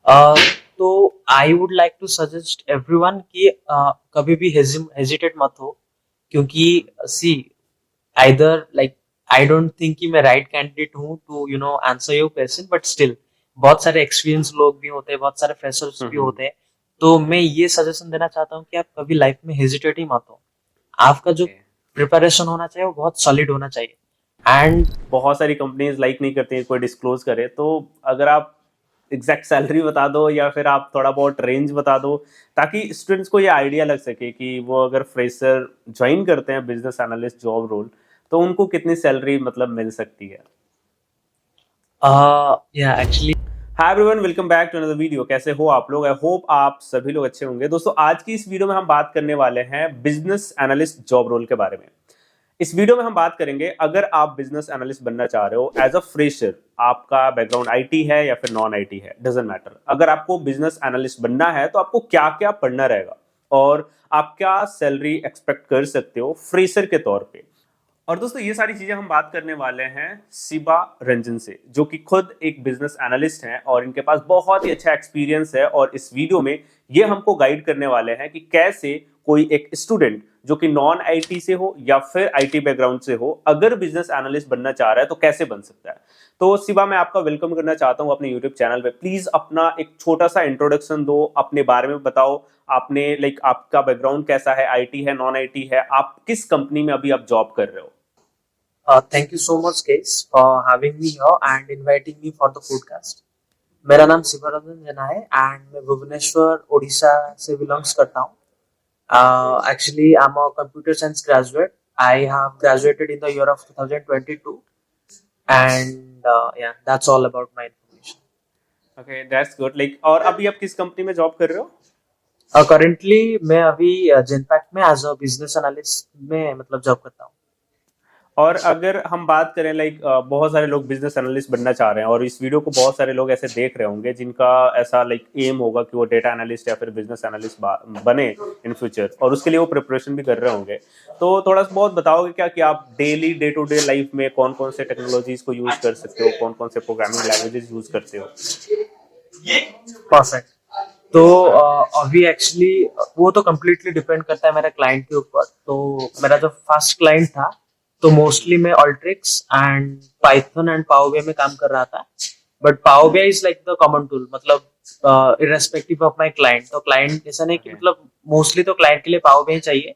Uh, तो I would like to suggest everyone कि कभी भी हेजिटेट मत हो, क्योंकि see either like I don't think कि मैं राइट कैंडिडेट हूँ to answer your question, but still बहुत सारे एक्सपीरियंस लोग भी होते हैं, बहुत सारे फ्रेशर्स भी हम्म। होते हैं। तो मैं ये सजेशन देना चाहता हूँ कि आप कभी लाइफ में हेजिटेट ही मत हो। आपका जो ओके। प्रिपरेशन होना चाहिए वो बहुत सॉलिड होना चाहिए। एंड बहुत सारी कंपनीज लाइक नहीं करती हैं कोई डिस्क्लोज करे, तो अगर आप एग्जैक्ट सैलरी बता दो या फिर आप थोड़ा बहुत रेंज बता दो, ताकि स्टूडेंट्स को ये आइडिया लग सके कि वो अगर फ्रेशर ज्वाइन करते हैं बिजनेस एनालिस्ट जॉब रोल, तो उनको कितनी सैलरी मतलब मिल सकती है। या actually hi everyone, welcome back to another video. कैसे हो आप लोग? आई होप आप सभी लोग अच्छे होंगे। दोस्तों, आज की इस वीडियो में हम बात करने वाले हैं बिजनेस एनालिस्ट जॉब रोल के बारे में। इस वीडियो में हम बात करेंगे, अगर आप बिजनेस एनालिस्ट बनना चाह रहे हो एज अ फ्रेशर, आपका बैकग्राउंड आईटी है या फिर नॉन आईटी है, डजेंट मैटर। अगर आपको बिजनेस एनालिस्ट बनना है तो आपको क्या क्या पढ़ना रहेगा और आप क्या सैलरी एक्सपेक्ट कर सकते हो फ्रेशर के तौर पे। और दोस्तों, ये सारी चीजें हम बात करने वाले हैं शिबा रंजन से, जो कि खुद एक बिजनेस एनालिस्ट हैं और इनके पास बहुत ही अच्छा एक्सपीरियंस है। और इस वीडियो में ये हमको गाइड करने वाले हैं कि कैसे कोई एक स्टूडेंट जो कि नॉन आईटी से हो या फिर आईटी बैकग्राउंड से हो, अगर बिजनेस एनालिस्ट बनना चाह रहा है तो कैसे बन सकता है। तो शिबा, मैं आपका वेलकम करना चाहता हूं अपने यूट्यूब चैनल पे। प्लीज अपना एक छोटा सा इंट्रोडक्शन दो, अपने बारे में बताओ। आपने आपका बैकग्राउंड कैसा है, आईटी है, नॉन आईटी है, आप किस कंपनी में अभी आप जॉब कर रहे हो। Thank you so much guys for having me here and inviting me for the podcast. मेरा नाम शिवरंजन जना है एंड मैं भुवनेश्वर उड़ीसा से बिलोंग्स करता हूँ। Actually, I'm a computer science graduate. I have graduated in the year of 2022, and yeah, that's all about my information. Okay, that's good. और अभी आप किस कंपनी में जॉब कर रहे हो? Currently, मैं अभी जेनपैक्ट में एज अ बिजनेस एनालिस्ट में मतलब जॉब करता हूँ। और अगर हम बात करें, बहुत सारे लोग बिजनेस एनालिस्ट बनना चाह रहे हैं और इस वीडियो को बहुत सारे लोग ऐसे देख रहे होंगे जिनका ऐसा एम होगा कि वो डेटा एनालिस्ट या फिर बिजनेस एनालिस्ट बने इन फ्यूचर, और उसके लिए वो प्रिपरेशन भी कर रहे होंगे। तो थोड़ा सा बहुत बताओगे क्या कि आप daily day to day life में कौन कौन से टेक्नोलॉजीज को यूज कर सकते हो, कौन कौन से प्रोग्रामिंग लैंग्वेजेस यूज करते हो। परफेक्ट। तो अभी एक्चुअली वो तो कम्प्लीटली डिपेंड करता है मेरे क्लाइंट के ऊपर। तो मेरा जो फर्स्ट क्लाइंट था, तो मोस्टली मैं Alteryx and Python and Power BI में काम कर रहा था। But Power BI is like the common tool, मतलब इरेस्पेक्टिव ऑफ माय क्लाइंट। तो क्लाइंट ऐसा नहीं कि ओके। मतलब मोस्टली तो क्लाइंट के लिए पावर बीआई चाहिए।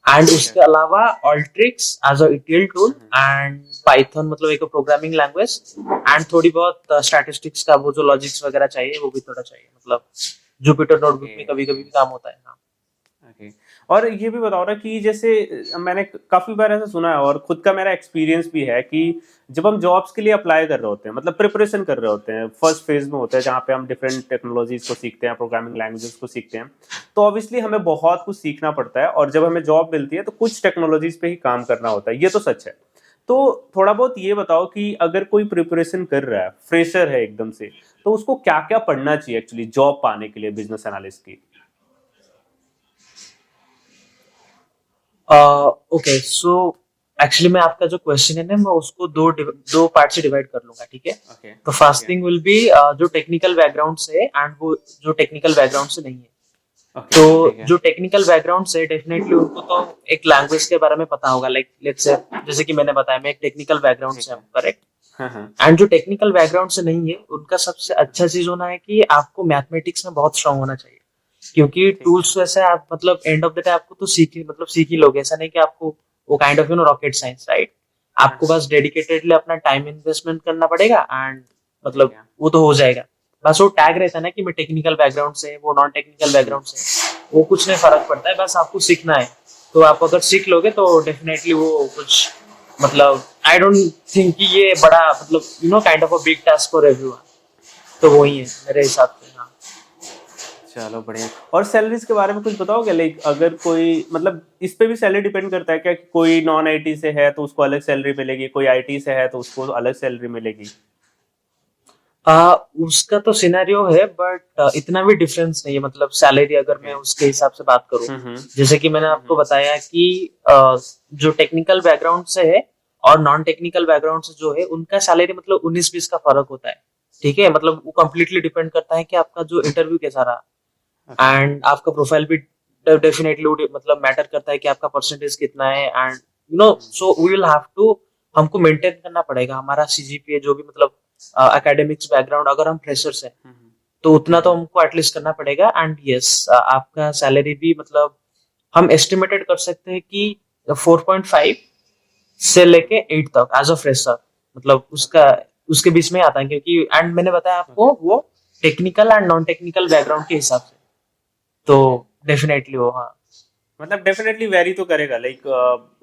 And okay. उसके अलावा Alteryx as a ETL tool and Python मतलब एक प्रोग्रामिंग लैंग्वेज, एंड थोड़ी बहुत स्टैटिस्टिक्स का वो जो लॉजिक्स वगैरह चाहिए वो भी थोड़ा चाहिए। मतलब जुपिटर नोटबुक ओके। में कभी कभी भी काम होता है। हाँ। ओके। और ये भी बताओ ना कि जैसे मैंने काफी बार ऐसा सुना है और खुद का मेरा एक्सपीरियंस भी है कि जब हम जॉब्स के लिए अप्लाई कर रहे होते हैं, मतलब प्रिपरेशन कर रहे होते हैं, फर्स्ट फेज में होते हैं जहाँ पे हम डिफरेंट टेक्नोलॉजीज को सीखते हैं, प्रोग्रामिंग लैंग्वेजेस को सीखते हैं, तो ऑब्वियसली हमें बहुत कुछ सीखना पड़ता है। और जब हमें जॉब मिलती है तो कुछ टेक्नोलॉजीज पे ही काम करना होता है, ये तो सच है। तो थोड़ा बहुत ये बताओ कि अगर कोई प्रिपरेशन कर रहा है, फ्रेशर है एकदम से, तो उसको क्या क्या पढ़ना चाहिए एक्चुअली जॉब पाने के लिए बिजनेस एनालिस्ट की। ओके, सो एक्चुअली मैं आपका जो क्वेश्चन है ना, मैं उसको दो पार्ट से डिवाइड कर लूंगा, ठीक है। ओके। तो first okay. Thing will be जो टेक्निकल बैकग्राउंड से एंड वो जो टेक्निकल बैकग्राउंड से नहीं है। ओके। ठीक तो है। जो टेक्निकल बैकग्राउंड से डेफिनेटली उनको तो एक लैंग्वेज के बारे में पता होगा, लाइक लेट्स से जैसे कि मैंने बताया मैं एक टेक्निकल बैकग्राउंड ठीक से है। हूँ, करेक्ट। हाँ हाँ। एंड जो टेक्निकल बैकग्राउंड से नहीं है उनका सबसे अच्छा चीज होना है कि आपको मैथमेटिक्स में बहुत स्ट्रांग होना चाहिए। क्योंकि ठीक है। टूल्स वैसे आप मतलब एंड ऑफ द डे आपको तो सीख ही लोगे। ऐसा नहीं कि आपको वो kind of rocket science, right. हाँ आपको हाँ। बस डेडिकेटेडली अपना टाइम इन्वेस्टमेंट करना पड़ेगा एंड ठीक मतलब है। वो तो हो जाएगा। बस वो टैग रहता है ना कि मैं टेक्निकल बैकग्राउंड से, वो नॉन टेक्निकल बैकग्राउंड से, वो कुछ नहीं फर्क पड़ता है, बस आपको सीखना है। तो आप अगर सीख लोगे तो डेफिनेटली वो कुछ मतलब आई डोंट थिंक कि ये बड़ा मतलब kind of a big task for everyone. तो वही है मेरे हिसाब से। हाँ। चलो बढ़िया। और सैलरीज के बारे में कुछ बताओगे? अगर कोई मतलब इस पे भी सैलरी डिपेंड करता है क्या कि कोई नॉन आईटी से है तो उसको अलग सैलरी मिलेगी, कोई आईटी से है तो उसको अलग सैलरी मिलेगी। उसका तो सिनेरियो है, बट इतना भी डिफरेंस नहीं है मतलब सैलरी अगर मैं ओके। उसके हिसाब से बात करूं। हम्म। जैसे कि मैंने आपको हम्म। बताया कि जो टेक्निकल बैकग्राउंड से है और नॉन टेक्निकल बैकग्राउंड से जो है उनका सैलरी मतलब 19-20 का फर्क होता है। ठीक है, मतलब वो कम्प्लीटली डिपेंड करता है कि आपका जो इंटरव्यू कैसा रहा, एंड आपका प्रोफाइल भी डेफिनेटली मतलब मैटर करता है कि आपका परसेंटेज कितना है, and so we will have to, हमको मेंटेन करना पड़ेगा हमारा सीजीपीए जो भी मतलब एकेडमिक्स बैकग्राउंड, अगर हम फ्रेशर्स हैं तो उतना तो हमको एटलीस्ट करना पड़ेगा। एंड यस, आपका सैलरी भी मतलब हम एस्टिमेटेड कर सकते हैं कि 4.5 से लेके 8 तक एज अ फ्रेशर, मतलब उसके बीच में आता है, क्योंकि एंड मैंने बताया आपको वो technical and non technical background के हिसाब से, तो डेफिनेटली वो, हाँ। मतलब डेफिनेटली वेरी तो करेगा, लाइक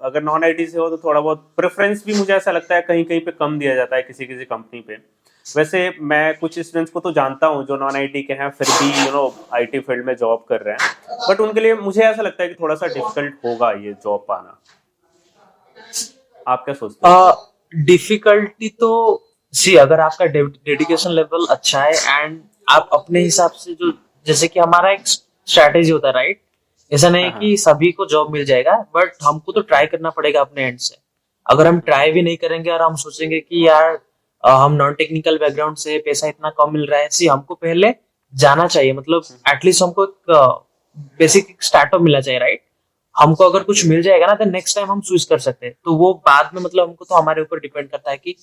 अगर नॉन आईटी से हो तो थोड़ा बहुत प्रेफरेंस भी मुझे ऐसा लगता है कहीं कहीं पे कम दिया जाता है किसी किसी कंपनी पे। वैसे मैं कुछ स्टूडेंट्स को तो जानता हूँ जो नॉन आईटी के हैं फिर भी आईटी फील्ड में जॉब कर रहे हैं, बट उनके लिए मुझे ऐसा लगता है कि थोड़ा सा डिफिकल्ट होगा ये जॉब पाना। आप क्या सोचते हैं? डिफिकल्टी तो सी, अगर आपका डेडिकेशन लेवल अच्छा है एंड आप अपने हिसाब से जो, जैसे कि हमारा एक स्ट्रैटेजी होता है, राइट? ऐसा नहीं है हाँ कि सभी को जॉब मिल जाएगा, बट हमको तो ट्राई करना पड़ेगा अपने एंड से। अगर हम ट्राई भी नहीं करेंगे और हम सोचेंगे कि यार हम नॉन टेक्निकल बैकग्राउंड से पैसा इतना कम मिल रहा है, सी हमको पहले जाना चाहिए, मतलब एटलीस्ट हमको एक बेसिक स्टार्टअप मिलना चाहिए, राइट? हमको अगर कुछ मिल जाएगा ना, तो नेक्स्ट टाइम हम स्विच कर सकते हैं, तो वो बाद में मतलब हमको तो हमारे ऊपर डिपेंड करता है कि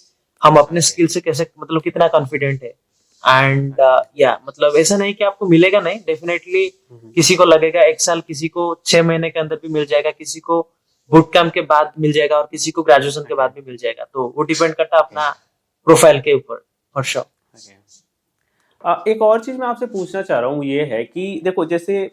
हम अपने स्किल से कैसे मतलब कितना कॉन्फिडेंट है। एंड या मतलब ऐसा नहीं कि आपको मिलेगा नहीं, डेफिनेटली किसी को लगेगा 1 साल, किसी को 6 महीने के अंदर भी मिल जाएगा, किसी को बुट कैंप के बाद मिल जाएगा और किसी को ग्रेजुएशन के बाद भी मिल जाएगा, तो वो डिपेंड करता है अपना प्रोफाइल के ऊपर, फॉर श्योर। एक और चीज मैं आपसे पूछना चाह रहा हूँ ये है कि देखो जैसे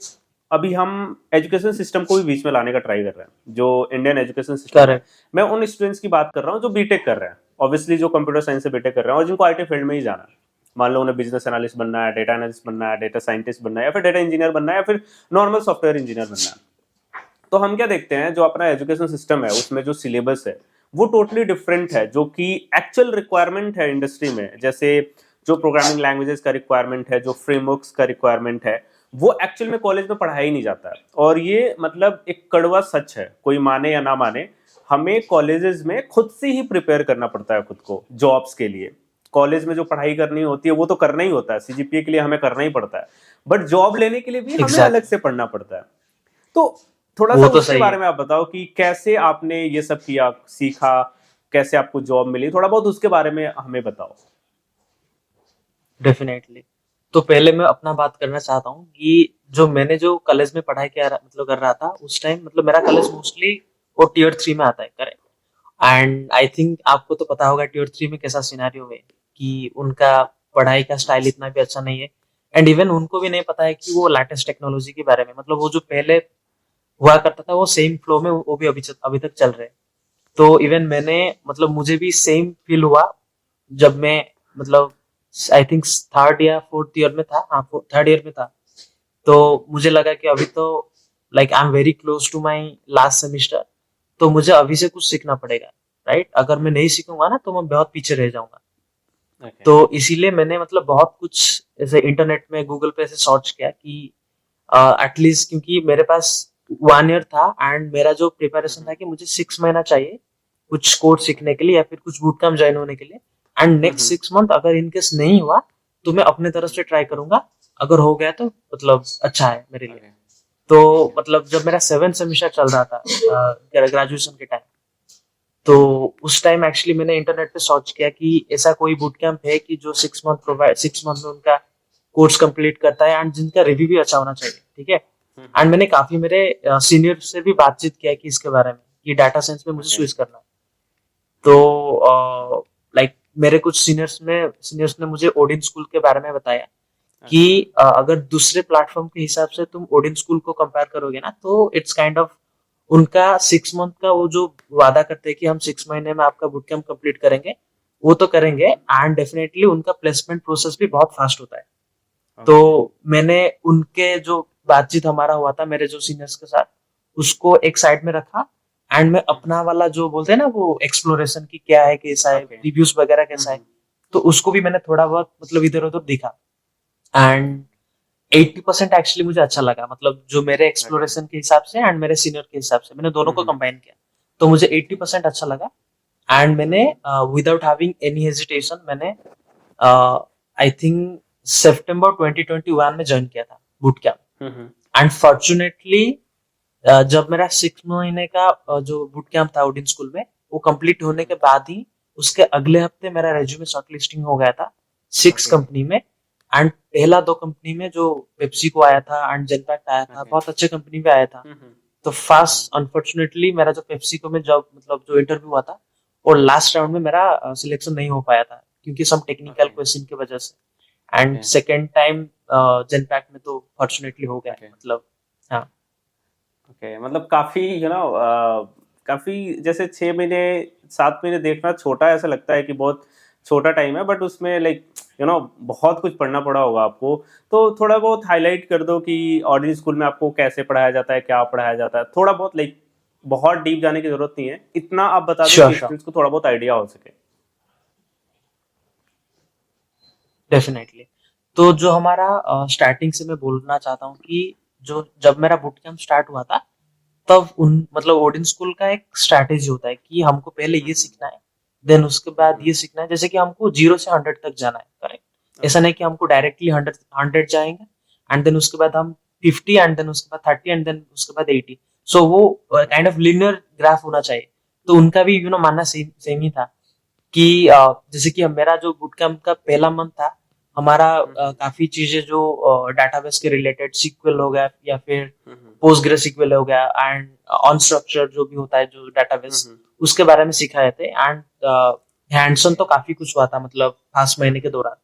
अभी हम एजुकेशन सिस्टम को भी बीच में लाने का ट्राई कर रहे हैं, जो इंडियन एजुकेशन सिस्टम है। करेक्ट। मैं उन स्टूडेंट्स की बात कर रहा हूँ जो बीटेक कर रहे हैं, ऑब्वियसली जो कंप्यूटर साइंस से बीटेक कर रहे हैं और जिनको आईटी फील्ड में ही जाना है। मान लो उन्हें बिजनेस एनालिस्ट बनना है, डेटा एनालिस्ट बनना है, डेटा साइंटिस्ट बनना है, या फिर डेटा इंजीनियर बनना है, या फिर नॉर्मल सॉफ्टवेयर इंजीनियर बनना है। तो हम क्या देखते हैं, जो अपना एजुकेशन सिस्टम है उसमें जो सिलेबस है वो टोटली डिफरेंट है, जो कि एक्चुअल रिक्वायरमेंट है इंडस्ट्री में। जैसे जो प्रोग्रामिंग लैंग्वेजेस का रिक्वायरमेंट है, जो फ्रेमवर्क्स का रिक्वायरमेंट है, वो एक्चुअल में कॉलेज में पढ़ाया ही नहीं जाता है। और ये मतलब एक कड़वा सच है, कोई माने या ना माने, हमें कॉलेजेस में खुद से ही प्रिपेयर करना पड़ता है खुद को जॉब्स के लिए। कॉलेज में जो पढ़ाई करनी होती है वो तो करना ही होता है, सीजीपीए के लिए हमें करना ही पड़ता है, बट जॉब लेने के लिए भी हमें अलग से पढ़ना पड़ता है। तो थोड़ा सा उसके बारे में आप बताओ कि कैसे आपने ये सब किया, सीखा, कैसे आपको जॉब मिली, थोड़ा बहुत उसके बारे में हमें बताओ। डेफिनेटली। तो पहले मैं अपना बात करना चाहता हूँ कि जो मैंने जो कॉलेज में पढ़ाई किया मतलब कर रहा था उस टाइम, मतलब मेरा कॉलेज मोस्टली वो टियर 3 में आता है, करेक्ट? एंड आई थिंक आपको तो पता होगा टियर 3 में कैसा सिनेरियो है, कि उनका पढ़ाई का स्टाइल इतना भी अच्छा नहीं है, एंड इवन उनको भी नहीं पता है कि वो लेटेस्ट टेक्नोलॉजी के बारे में, मतलब वो जो पहले हुआ करता था वो सेम फ्लो में वो भी अभी तक चल रहे हैं। तो इवन मैंने मतलब मुझे भी सेम फील हुआ जब मैं मतलब आई थिंक थर्ड या फोर्थ ईयर में था, हाँ थर्ड ईयर में था, तो मुझे लगा कि अभी तो like I am very close to my last semester, तो मुझे अभी से कुछ सीखना पड़ेगा, राइट? अगर मैं नहीं सीखूंगा ना तो मैं बहुत पीछे रह जाऊंगा। तो इसीलिए मैंने मतलब बहुत कुछ ऐसे इंटरनेट में गूगल पे ऐसे सर्च किया कि एटलीस्ट, क्योंकि मेरे पास 1 ईयर था एंड मेरा जो प्रिपरेशन था कि मुझे 6 महीना चाहिए कुछ कोर्स सीखने के लिए या फिर कुछ बूट कैंप ज्वाइन होने के लिए, एंड नेक्स्ट 6 मंथ अगर इनकेस नहीं हुआ तो मैं अपने तरफ से ट्राई करूंगा, अगर हो गया तो मतलब अच्छा है मेरे लिए। तो मतलब जब मेरा 7th सेमेस्टर चल रहा था ग्रेजुएशन के टाइम, तो उस टाइम एक्चुअली मैंने इंटरनेट पे सर्च किया कि ऐसा कोई बूट कैंप है कि जो 6 मंथ में उनका कोर्स कंप्लीट करता है एंड जिनका रिव्यू भी अच्छा होना चाहिए, ठीक है? एंड मैंने काफी मेरे सीनियर से भी बातचीत किया कि इसके बारे में, कि डाटा साइंस में मुझे स्विच करना है। तो लाइक मेरे कुछ सीनियर्स ने मुझे ओडिन स्कूल के बारे में बताया कि अगर दूसरे प्लेटफॉर्म के हिसाब से तुम ओडिन स्कूल को कंपेयर करोगे ना, तो इट्स काइंड ऑफ उनका 6 मंथ का वो जो वादा करते हैं कि हम 6 महीने में आपका बूट कैंप कंप्लीट करेंगे, वो तो करेंगे, एंड डेफिनेटली उनका प्लेसमेंट प्रोसेस भी बहुत फास्ट होता है। तो मैंने उनके जो बातचीत हमारा हुआ था मेरे जो सीनियर्स के साथ, उसको एक साइड में रखा, एंड मैं अपना वाला जो बोलते हैं ना वो एक्सप्लोरेशन की क्या है, कैसा है, रिव्यूज वगैरह कैसा है, तो उसको भी मैंने थोड़ा बहुत मतलब इधर उधर देखा, एंड 80% एक्चुअली मुझे अच्छा लगा, मतलब जो मेरे एक्सप्लोरेशन के हिसाब से एंड मेरे सीनियर के हिसाब से मैंने दोनों को कंबाइन किया, तो मुझे 80% अच्छा लगा। एंड मैंने विदाउट हैविंग एनी हेजिटेशन मैंने आई थिंक सितंबर 2021 में ज्वाइन किया था boot camp. Hmm and fortunately जब मेरा 6 महीने का जो बूट कैंप था ओडिन स्कूल में, वो कंप्लीट होने के बाद ही उसके अगले हफ्ते मेरा रेज्यूमे शॉर्टलिस्टिंग हो गया था 6 ओके कंपनी में। एंड पहला 2 कंपनी में जो पेप्सी को आया था एंड जेनपैक्ट आया था, ओके बहुत अच्छे कंपनी में आया था। हम्म तो फास्ट अनफॉर्चुनेटली मेरा जो पेप्सिको में जॉब मतलब जो इंटरव्यू हुआ था, और लास्ट राउंड में मेरा सिलेक्शन नहीं हो पाया था क्योंकि सम टेक्निकल ओके क्वेश्चन की वजह से। And okay second time Genpact में तो फॉर्चुनेटली हो गया ओके मतलब। हाँ ओके मतलब काफी काफी जैसे 6 महीने 7 महीने देखना छोटा ऐसा लगता है कि बहुत छोटा टाइम है, बट उसमें लाइक बहुत कुछ पढ़ना पड़ा होगा आपको। तो थोड़ा बहुत हाईलाइट कर दो कि ऑर्डिनरी स्कूल में आपको कैसे पढ़ाया जाता है, क्या पढ़ाया जाता है, थोड़ा बहुत लाइक बहुत डीप जाने की जरूरत नहीं है, इतना आप बता दो श्योर कि श्योर स्टूडेंट्स को थोड़ा बहुत आइडिया हो सके। डेफिनेटली। तो जो हमारा स्टार्टिंग से मैं बोलना चाहता हूँ कि जो जब मेरा बूट कैंप स्टार्ट हुआ था, तब उन मतलब ओडिन स्कूल का एक स्ट्रैटेजी होता है कि हमको पहले ये सीखना है, देन उसके बाद ये सीखना है। जैसे कि हमको 0 से 100 तक जाना है, करेक्ट? ऐसा नहीं कि हमको डायरेक्टली 100 जाएंगे एंड देन उसके बाद हम 50 एंड देन उसके बाद 30 एंड देन उसके बाद 80। सो वो काइंड ऑफ लिनियर ग्राफ होना चाहिए। तो उनका भी मानना सेम ही था कि जैसे कि मेरा जो बूट कैंप का पहला मंथ था, हमारा काफी चीजें जो डाटाबेस के रिलेटेड सीक्वल हो गया या फिर पोस्ट ग्रेसिक्वल हो गया एंड अनस्ट्रक्चर जो भी होता है जो डाटाबेस, उसके बारे में सिखाए थे। एंड हैंड्स ऑन तो काफी कुछ हुआ था मतलब फर्स्ट महीने के दौरान।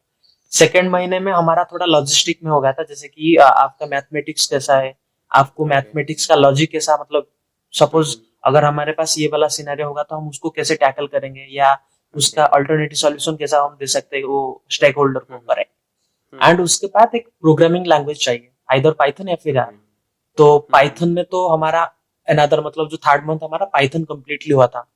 सेकेंड महीने में हमारा थोड़ा लॉजिस्टिक में हो गया था, जैसे कि आपका मैथमेटिक्स कैसा है, आपको ओके मैथमेटिक्स का लॉजिक कैसा मतलब सपोज अगर हमारे पास ये वाला सिनेरियो होगा तो हम उसको कैसे टैकल करेंगे, या उसका अल्टरनेटिव सॉल्यूशन कैसा हम दे सकते हैं वो स्टेक होल्डर को, करेक्ट? एंड उसके बाद एक प्रोग्रामिंग लैंग्वेज चाहिए, आइदर पाइथन या फिर आर। तो पाइथन में तो हमारा अनदर मतलब जो थर्ड मंथ हमारा पाइथन कंप्लीटली हुआ था।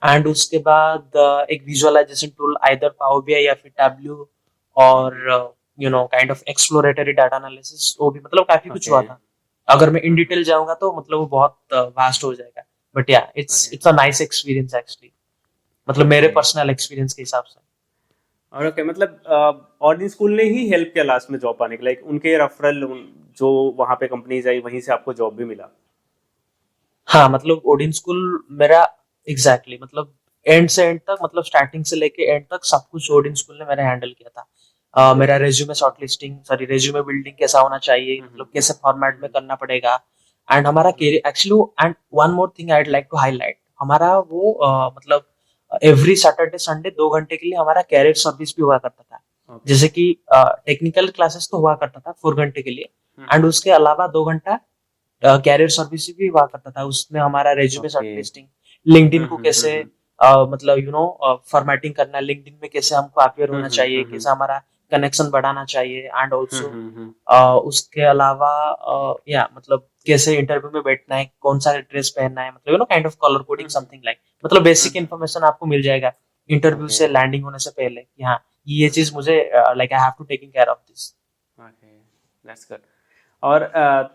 एंड उसके बाद एक visualisation tool either Power BI या फिर टैब्ल्यू, और kind of exploratory data analysis, वो भी मतलब काफी कुछ ओके हुआ था। अगर मैं इन डिटेल जाऊंगा तो मतलब वो बहुत वास्ट हो जाएगा। बट या it's okay it's a nice experience actually, मतलब मेरे ओके पर्सनल एक्सपीरियंस के हिसाब से। और ओके मतलब ऑर्डिनरी स्कूल ने ही हेल्प किया लास्ट में जॉब पाने के, लाइक उनके रेफरल जो वहां पे कंपनीज आई वहीं से आपको जॉब भी मिला। हाँ मतलब ओडिन स्कूल मेरा एग्जैक्टली मतलब एंड से एंड तक मतलब स्टार्टिंग से लेके एंड तक सब कुछ ओडिन स्कूल ने मैंने हैंडल किया था। मेरा resume shortlisting, sorry resume building कैसा होना चाहिए, मतलब कैसे फॉर्मेट में करना पड़ेगा। एंड हमारा career actually, and one more thing I would like to highlight, हमारा वो मतलब एवरी सैटरडे संडे 2 घंटे के लिए हमारा कैरियर सर्विस भी हुआ करता था। ओके जैसे कि टेक्निकल क्लासेस तो हुआ करता था 4 घंटे के लिए, एंड उसके अलावा 2 घंटा कैरियर सर्विस भी हुआ करता था। उसमें हमारा रेज्यूमे ओके शॉर्टलिस्टिंग, लिंक्डइन को कैसे मतलब फॉर्मेटिंग करना, लिंक्डइन में कैसे हमको अपियर होना चाहिए, कैसे हमारा कनेक्शन बढ़ाना चाहिए। एंड ऑल्सो उसके अलावा या मतलब कैसे इंटरव्यू में बैठना है, कौन सा ड्रेस पहनना है, मतलब kind of colour coding something like, मतलब बेसिक इन्फॉर्मेशन आपको मिल जाएगा इंटरव्यू ओके से लैंडिंग होने से पहले कि हाँ ये चीज मुझे like I have to taking care of this. Okay that's good. और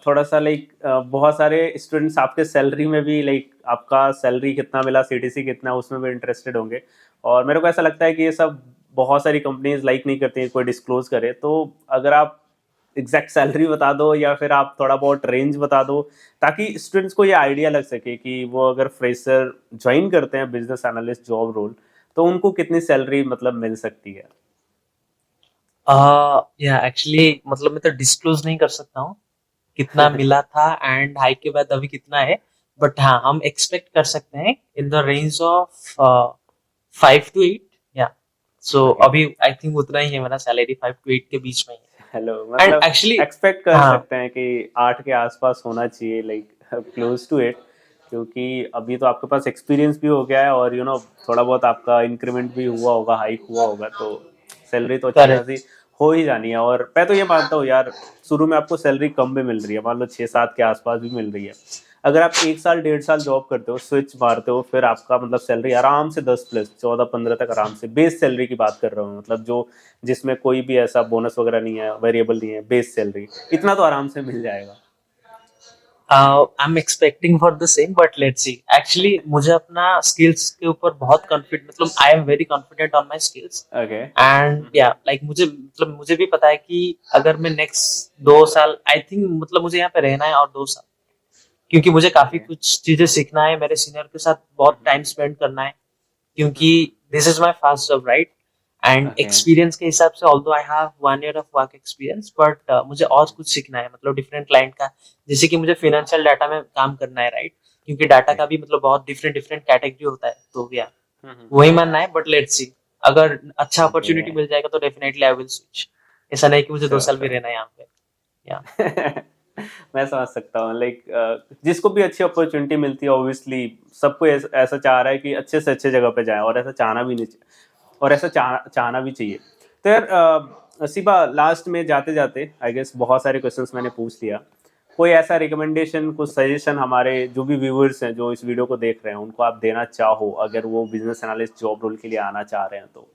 थोड़ा सा लाइक बहुत सारे स्टूडेंट्स आपके सैलरी में भी लाइक आपका सैलरी कितना मिला, सीटीसी कितना, उसमें भी इंटरेस्टेड होंगे। और मेरे को ऐसा लगता है कि ये सब बहुत सारी कंपनीज लाइक नहीं करती हैं कोई डिस्क्लोज करे। तो अगर आप एग्जैक्ट सैलरी बता दो या फिर आप थोड़ा बहुत रेंज बता दो, ताकि स्टूडेंट्स को ये आइडिया लग सके कि वो अगर फ्रेशर ज्वाइन करते हैं बिजनेस एनालिस्ट जॉब रोल तो उनको कितनी सैलरी मतलब मिल सकती है। या एक्चुअली मतलब मैं तो डिस्क्लोज नहीं कर सकता हूँ कितना मिला था एंड हाइक के बाद अभी कितना है। बट हाँ हम एक्सपेक्ट कर सकते हैं in the range of 5 to 8। या सो ओके अभी आई थिंक उतना ही है, मेरा सैलरी 5 to 8 के बीच में ही हेलो है। एंड मतलब एक्चुअली एक्सपेक्ट कर हाँ सकते हैं कि 8 के आसपास होना चाहिए, लाइक क्लोज टू 8, क्योंकि अभी तो आपके पास एक्सपीरियंस भी हो गया है और थोड़ा बहुत आपका इंक्रीमेंट भी हुआ होगा, हाइक हुआ होगा, तो सैलरी तो अच्छी करेक्ट। खासी हो ही जानी है। और मैं तो ये मानता हूँ यार, शुरू में आपको सैलरी कम भी मिल रही है, मान लो 6-7 के आसपास भी मिल रही है, अगर आप 1 साल 1.5 साल जॉब करते हो, स्विच मारते हो, फिर आपका मतलब सैलरी आराम से 10 प्लस 14-15 तक आराम से, बेस सैलरी की बात कर रहा हूँ, मतलब जो जिसमें कोई भी ऐसा बोनस वगैरह नहीं है, वेरिएबल नहीं है, बेस सैलरी इतना तो आराम से मिल जाएगा। I am expecting for the same but let's see. Actually मुझे अपना स्किल्स के ऊपर बहुत कॉन्फिडेंट, मतलब आई am very confident on my skills okay. And या लाइक मुझे भी पता है कि अगर मैं नेक्स्ट 2 साल, आई थिंक मतलब मुझे यहाँ पे रहना है और 2 साल, क्योंकि मुझे काफी ओके। कुछ चीजें सीखना है, मेरे सीनियर के साथ बहुत टाइम स्पेंड करना है, क्योंकि this is my first job right. And okay. Experience के हिसाब से although I have 1 year of work experience, but मुझे और कुछ सीखना है, मतलब डिफरेंट क्लाइंट का, जैसे कि मुझे फाइनेंशियल डाटा में काम करना है राइट, क्योंकि डाटा का भी मतलब बहुत डिफरेंट डिफरेंट कैटेगरी होता है, तो या वही मानना है। बट लेट्स सी, अगर अच्छा ओके। अपॉर्चुनिटी मिल जाएगा तो डेफिनेटली आई विल स्विच। ऐसा नहीं कि मुझे 2 साल भी श्योर। रहना है यहाँ पे। या मैं समझ सकता हूँ, लाइक जिसको भी अच्छी अपॉर्चुनिटी मिलती है ऑब्वियसली सबको ऐसा चाह रहा है कि अच्छे से अच्छे जगह पे जाए, और ऐसा चाहना भी नहीं चाहिए, और ऐसा चाहना भी चाहिए। तो यार सिबा, लास्ट में जाते जाते आई गेस बहुत सारे क्वेश्चंस मैंने पूछ लिया। कोई ऐसा रिकमेंडेशन, कुछ सजेशन हमारे जो भी व्यूअर्स हैं जो इस वीडियो को देख रहे हैं उनको आप देना चाहो, अगर वो बिजनेस एनालिस्ट जॉब रोल के लिए आना चाह रहे हैं तो,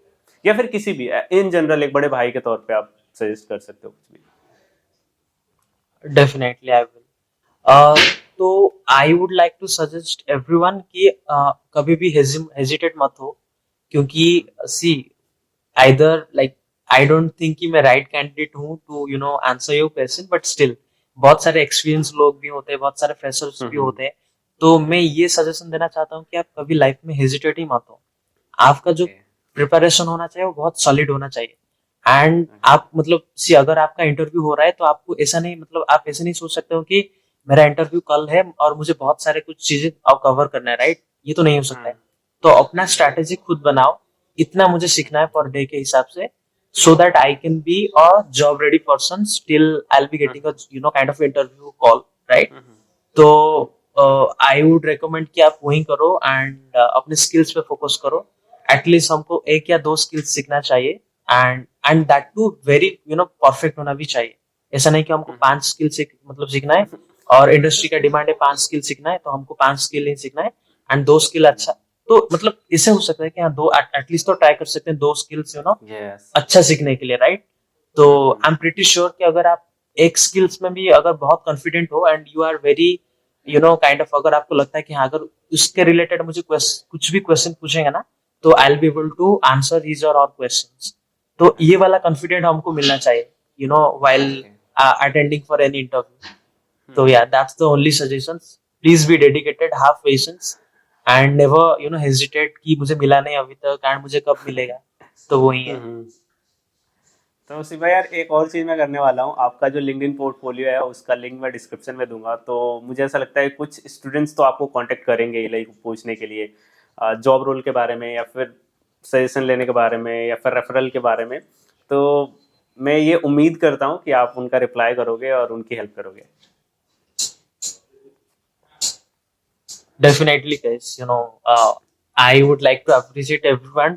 या फिर किसी भी इन जनरल एक बड़े भाई के तौर पे आप सजेस्ट कर सकते हो कुछ भी। Definitely I will. तो I would like to suggest everyone कि कभी भी हेजिटेट मत हो, क्योंकि see either like I don't think कि मैं राइट कैंडिडेट हूँ to answer your question, but still बहुत सारे एक्सपीरियंस लोग भी होते हैं, बहुत सारे फ्रेशर्स भी होते हैं। तो मैं ये सजेशन देना चाहता हूँ कि आप कभी लाइफ में हेजिटेट ही मत हो। आपका जो प्रिपरेशन होना चाहिए वो बहुत सॉलिड होना चाहिए। एंड आप मतलब सी, अगर आपका इंटरव्यू हो रहा है तो आपको ऐसा नहीं, मतलब आप ऐसे नहीं सोच सकते हो कि मेरा इंटरव्यू कल है और मुझे बहुत सारे कुछ चीजें कवर करना है राइट, ये तो नहीं हो सकता है। तो अपना स्ट्रैटेजी खुद बनाओ, इतना मुझे सीखना है पर डे के हिसाब से, so that I can be a job ready person till I'll be getting a kind of interview call, right? तो आई वुड रेकमेंड कि आप वही करो एंड अपने स्किल्स पे फोकस करो। एटलीस्ट हमको 1 या 2 स्किल्स सीखना चाहिए, and that too very perfect होना भी चाहिए। ऐसा नहीं कि हमको 5 स्किल मतलब सीखना है और इंडस्ट्री का डिमांड है 5 स्किल सीखना है, तो हमको 5 स्किल नहीं सीखना है एंड 2 स्किल अच्छा। तो मतलब इससे हो सकता है कि हाँ, दो एटलीस्ट तो ट्राई कर सकते हैं 2 स्किल्स यस। अच्छा सीखने के लिए राइट। तो आई एम प्रिटी श्योर कि अगर आप एक स्किल्स में भी अगर बहुत कॉन्फिडेंट हो and you are very kind of, अगर आपको लगता है कि हाँ, अगर उसके रिलेटेड मुझे कुछ भी क्वेश्चन पूछेंगे ना, तो I will be able to answer his और क्वेश्चंस। तो ये वाला कॉन्फिडेंट हमको मिलना चाहिए while attending for any interview. तो या that's the only suggestion. Please be dedicated, have patience and never hesitate कि मुझे मिला नहीं अभी तक एंड मुझे कब मिलेगा। तो वही है। तो शिवा यार, एक और चीज़ मैं करने वाला हूँ, आपका जो लिंक्डइन पोर्टफोलियो है उसका लिंक मैं डिस्क्रिप्शन में दूंगा। तो मुझे ऐसा लगता है कुछ स्टूडेंट्स तो आपको कांटेक्ट करेंगे लाइक पूछने के लिए जॉब रोल के बारे में, या फिर सजेशन लेने के बारे में, या फिर रेफरल के बारे में। तो मैं ये उम्मीद करता हूँ कि आप उनका रिप्लाई करोगे और उनकी हेल्प करोगे। Definitely, guys. I would like to appreciate everyone.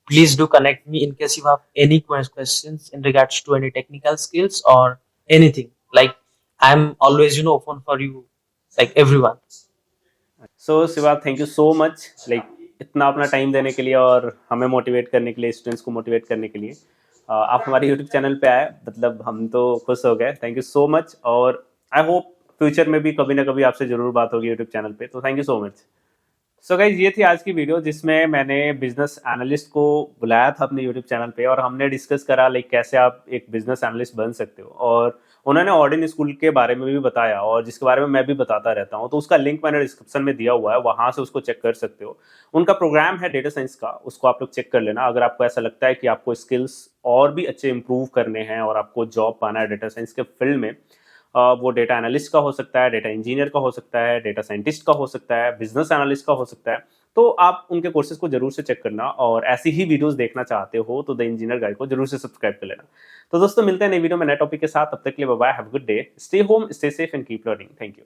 Please do connect me in case you have any questions in regards to any technical skills or anything. Like, I'm always, open for you, like everyone. So Shiva, thank you so much, like इतना अपना time देने के लिए और हमें motivate करने के लिए, स्टूडेंट्स को मोटिवेट करने के लिए। आप हमारे यूट्यूब चैनल पे आए, मतलब हम तो खुश हो गए। थैंक यू सो मच, और आई होप फ्यूचर में भी कभी ना कभी आपसे ज़रूर बात होगी यूट्यूब चैनल पे। तो thank you so much. So guys, ये थी आज की वीडियो जिसमें मैंने बिजनेस एनालिस्ट को बुलाया था अपने यूट्यूब चैनल पे, और हमने डिस्कस करा लाइक कैसे आप एक बिजनेस एनालिस्ट बन सकते हो। और उन्होंने ऑर्डिन स्कूल के बारे में भी बताया, और जिसके बारे में मैं भी बताता रहता हूँ। तो उसका लिंक मैंने डिस्क्रिप्शन में दिया हुआ है, वहाँ से उसको चेक कर सकते हो। उनका प्रोग्राम है डेटा साइंस का, उसको आप लोग चेक कर लेना। अगर आपको ऐसा लगता है कि आपको स्किल्स और भी अच्छे इंप्रूव करने हैं और आपको जॉब पाना है डेटा साइंस के फील्ड में, वो डेटा एनालिस्ट का हो सकता है, डेटा इंजीनियर का हो सकता है, डेटा साइंटिस्ट का हो सकता है, बिजनेस एनालिस्ट का हो सकता है, तो आप उनके कोर्सेज को जरूर से चेक करना। और ऐसी ही वीडियोस देखना चाहते हो तो द इंजीनियर गाइड को जरूर से सब्सक्राइब कर लेना। तो दोस्तों, मिलते हैं नई वीडियो में नए टॉपिक के साथ। तब तक के लिए bye bye, have a good day, stay home, stay safe and keep learning. Thank you.